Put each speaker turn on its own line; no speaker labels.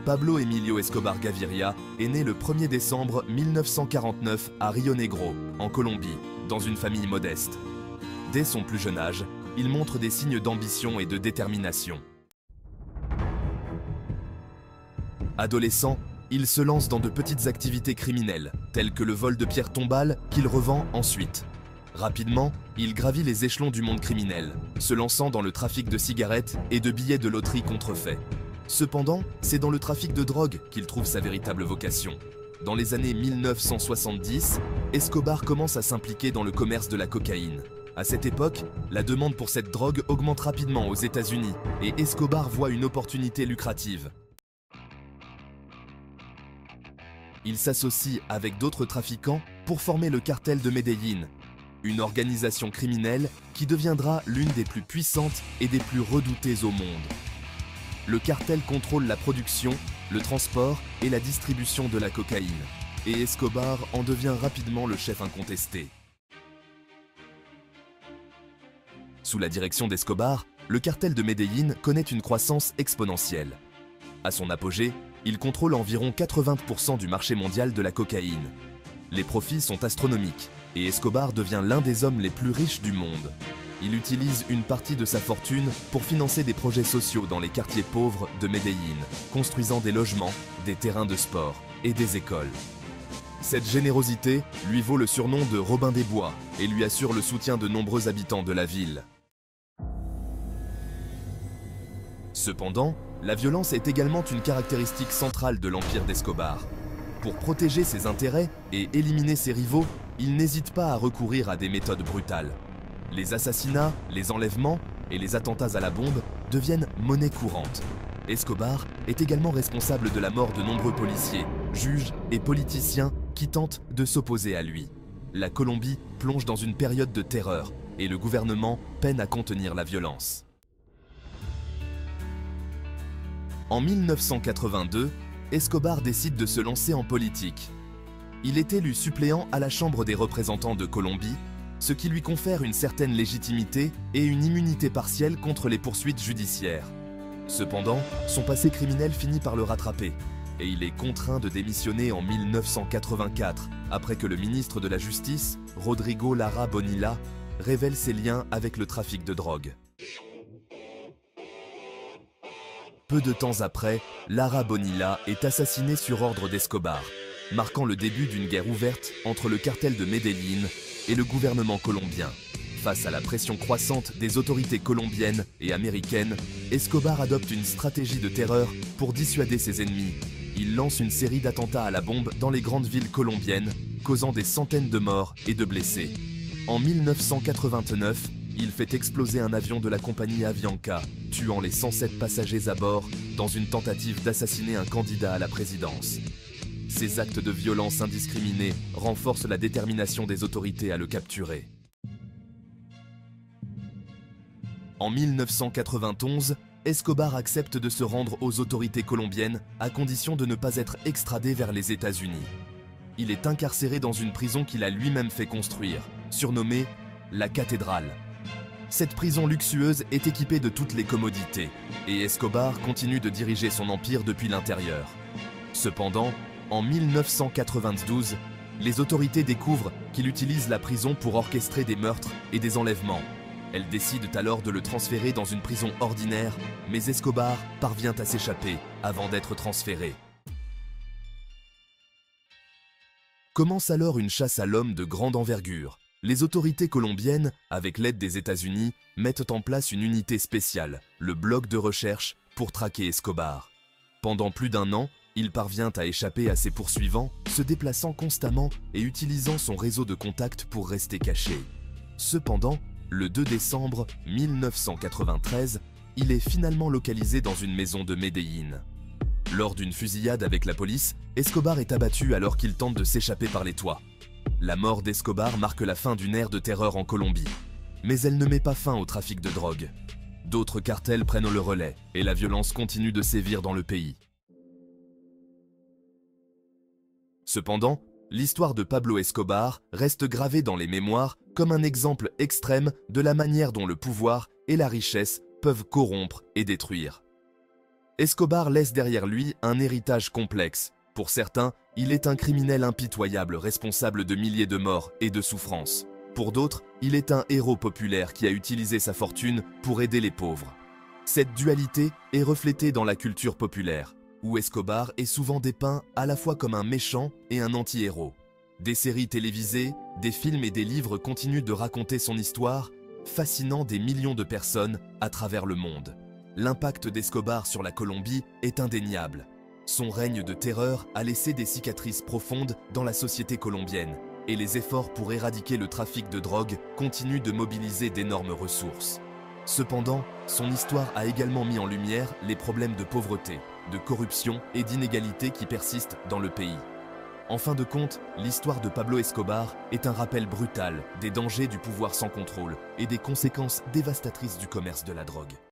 Pablo Emilio Escobar Gaviria est né le 1er décembre 1949 à Rio Negro, en Colombie, dans une famille modeste. Dès son plus jeune âge, il montre des signes d'ambition et de détermination. Adolescent, il se lance dans de petites activités criminelles, telles que le vol de pierres tombales qu'il revend ensuite. Rapidement, il gravit les échelons du monde criminel, se lançant dans le trafic de cigarettes et de billets de loterie contrefaits. Cependant, c'est dans le trafic de drogue qu'il trouve sa véritable vocation. Dans les années 1970, Escobar commence à s'impliquer dans le commerce de la cocaïne. À cette époque, la demande pour cette drogue augmente rapidement aux États-Unis et Escobar voit une opportunité lucrative. Il s'associe avec d'autres trafiquants pour former le cartel de Medellín, une organisation criminelle qui deviendra l'une des plus puissantes et des plus redoutées au monde. Le cartel contrôle la production, le transport et la distribution de la cocaïne, et Escobar en devient rapidement le chef incontesté. Sous la direction d'Escobar, le cartel de Medellín connaît une croissance exponentielle. À son apogée, il contrôle environ 80% du marché mondial de la cocaïne. Les profits sont astronomiques et Escobar devient l'un des hommes les plus riches du monde. Il utilise une partie de sa fortune pour financer des projets sociaux dans les quartiers pauvres de Medellín, construisant des logements, des terrains de sport et des écoles. Cette générosité lui vaut le surnom de Robin des Bois et lui assure le soutien de nombreux habitants de la ville. Cependant, la violence est également une caractéristique centrale de l'empire d'Escobar. Pour protéger ses intérêts et éliminer ses rivaux, il n'hésite pas à recourir à des méthodes brutales. Les assassinats, les enlèvements et les attentats à la bombe deviennent monnaie courante. Escobar est également responsable de la mort de nombreux policiers, juges et politiciens qui tentent de s'opposer à lui. La Colombie plonge dans une période de terreur et le gouvernement peine à contenir la violence. En 1982, Escobar décide de se lancer en politique. Il est élu suppléant à la Chambre des représentants de Colombie, ce qui lui confère une certaine légitimité et une immunité partielle contre les poursuites judiciaires. Cependant, son passé criminel finit par le rattraper, et il est contraint de démissionner en 1984, après que le ministre de la Justice, Rodrigo Lara Bonilla, révèle ses liens avec le trafic de drogue. Peu de temps après, Lara Bonilla est assassiné sur ordre d'Escobar, marquant le début d'une guerre ouverte entre le cartel de Medellín et le gouvernement colombien. Face à la pression croissante des autorités colombiennes et américaines, Escobar adopte une stratégie de terreur pour dissuader ses ennemis. Il lance une série d'attentats à la bombe dans les grandes villes colombiennes, causant des centaines de morts et de blessés. En 1989, il fait exploser un avion de la compagnie Avianca, tuant les 107 passagers à bord dans une tentative d'assassiner un candidat à la présidence. Ces actes de violence indiscriminés renforcent la détermination des autorités à le capturer. En 1991, Escobar accepte de se rendre aux autorités colombiennes à condition de ne pas être extradé vers les États-Unis. Il est incarcéré dans une prison qu'il a lui-même fait construire, surnommée la Cathédrale. Cette prison luxueuse est équipée de toutes les commodités, et Escobar continue de diriger son empire depuis l'intérieur. Cependant, en 1992, les autorités découvrent qu'il utilise la prison pour orchestrer des meurtres et des enlèvements. Elles décident alors de le transférer dans une prison ordinaire, mais Escobar parvient à s'échapper avant d'être transféré. Commence alors une chasse à l'homme de grande envergure. Les autorités colombiennes, avec l'aide des États-Unis, mettent en place une unité spéciale, le bloc de recherche, pour traquer Escobar. Pendant plus d'1 an, il parvient à échapper à ses poursuivants, se déplaçant constamment et utilisant son réseau de contacts pour rester caché. Cependant, le 2 décembre 1993, il est finalement localisé dans une maison de Medellín. Lors d'une fusillade avec la police, Escobar est abattu alors qu'il tente de s'échapper par les toits. La mort d'Escobar marque la fin d'une ère de terreur en Colombie. Mais elle ne met pas fin au trafic de drogue. D'autres cartels prennent le relais et la violence continue de sévir dans le pays. Cependant, l'histoire de Pablo Escobar reste gravée dans les mémoires comme un exemple extrême de la manière dont le pouvoir et la richesse peuvent corrompre et détruire. Escobar laisse derrière lui un héritage complexe. Pour certains, il est un criminel impitoyable responsable de milliers de morts et de souffrances. Pour d'autres, il est un héros populaire qui a utilisé sa fortune pour aider les pauvres. Cette dualité est reflétée dans la culture populaire, où Escobar est souvent dépeint à la fois comme un méchant et un anti-héros. Des séries télévisées, des films et des livres continuent de raconter son histoire, fascinant des millions de personnes à travers le monde. L'impact d'Escobar sur la Colombie est indéniable. Son règne de terreur a laissé des cicatrices profondes dans la société colombienne, et les efforts pour éradiquer le trafic de drogue continuent de mobiliser d'énormes ressources. Cependant, son histoire a également mis en lumière les problèmes de pauvreté, de corruption et d'inégalité qui persistent dans le pays. En fin de compte, l'histoire de Pablo Escobar est un rappel brutal des dangers du pouvoir sans contrôle et des conséquences dévastatrices du commerce de la drogue.